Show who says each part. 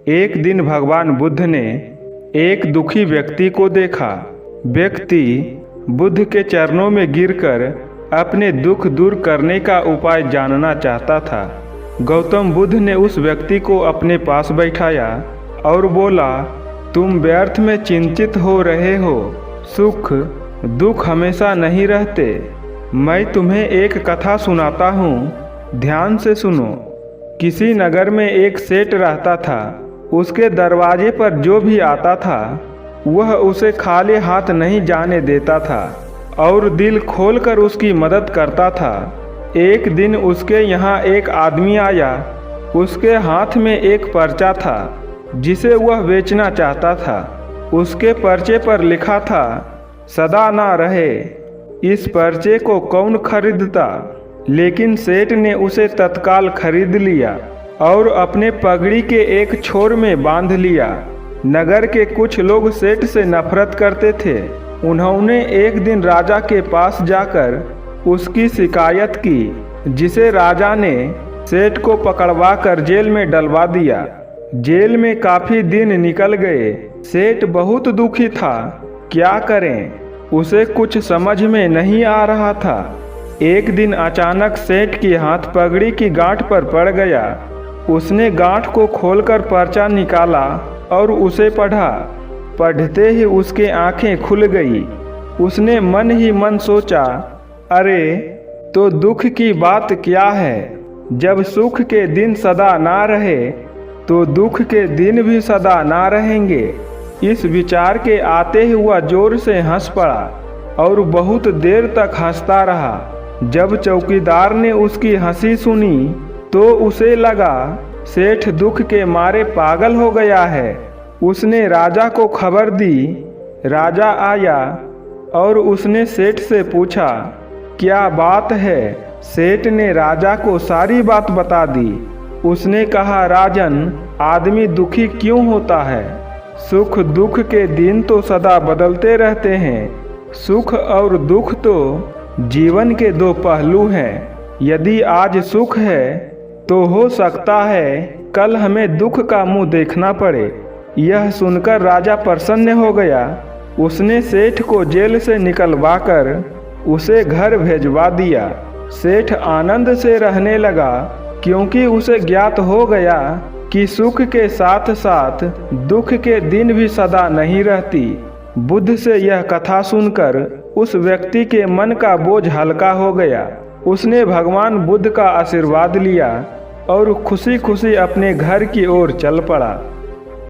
Speaker 1: एक दिन भगवान बुद्ध ने एक दुखी व्यक्ति को देखा। व्यक्ति बुद्ध के चरणों में गिरकर अपने दुख दूर करने का उपाय जानना चाहता था। गौतम बुद्ध ने उस व्यक्ति को अपने पास बैठाया और बोला, तुम व्यर्थ में चिंतित हो रहे हो। सुख दुख हमेशा नहीं रहते। मैं तुम्हें एक कथा सुनाता हूँ, ध्यान से सुनो। किसी नगर में एक सेठ रहता था। उसके दरवाजे पर जो भी आता था वह उसे खाली हाथ नहीं जाने देता था और दिल खोलकर उसकी मदद करता था। एक दिन उसके यहाँ एक आदमी आया। उसके हाथ में एक पर्चा था जिसे वह बेचना चाहता था। उसके पर्चे पर लिखा था, सदा ना रहे। इस पर्चे को कौन खरीदता? लेकिन सेठ ने उसे तत्काल खरीद लिया और अपने पगड़ी के एक छोर में बांध लिया। नगर के कुछ लोग सेठ से नफरत करते थे। उन्होंने एक दिन राजा के पास जाकर उसकी शिकायत की, जिसे राजा ने सेठ को पकड़वा कर जेल में डलवा दिया। जेल में काफी दिन निकल गए। सेठ बहुत दुखी था, क्या करें? उसे कुछ समझ में नहीं आ रहा था। एक दिन अचानक सेठ के हाथ पगड़ी की गांठ पर पड़ गया। उसने गांठ को खोलकर पर्चा निकाला और उसे पढ़ा। पढ़ते ही उसके आंखें खुल गई। उसने मन ही मन सोचा, अरे तो दुख की बात क्या है? जब सुख के दिन सदा ना रहे तो दुख के दिन भी सदा ना रहेंगे। इस विचार के आते ही वह जोर से हंस पड़ा और बहुत देर तक हंसता रहा। जब चौकीदार ने उसकी हंसी सुनी तो उसे लगा सेठ दुख के मारे पागल हो गया है। उसने राजा को खबर दी। राजा आया और उसने सेठ से पूछा, क्या बात है? सेठ ने राजा को सारी बात बता दी। उसने कहा, राजन, आदमी दुखी क्यों होता है? सुख दुख के दिन तो सदा बदलते रहते हैं। सुख और दुख तो जीवन के दो पहलू हैं। यदि आज सुख है तो हो सकता है कल हमें दुख का मुंह देखना पड़े। यह सुनकर राजा प्रसन्न हो गया। उसने सेठ को जेल से निकलवाकर उसे घर भेजवा दिया। सेठ आनंद से रहने लगा क्योंकि उसे ज्ञात हो गया कि सुख के साथ साथ दुख के दिन भी सदा नहीं रहती। बुद्ध से यह कथा सुनकर उस व्यक्ति के मन का बोझ हल्का हो गया। उसने भगवान बुद्ध का आशीर्वाद लिया और खुशी खुशी अपने घर की ओर चल पड़ा।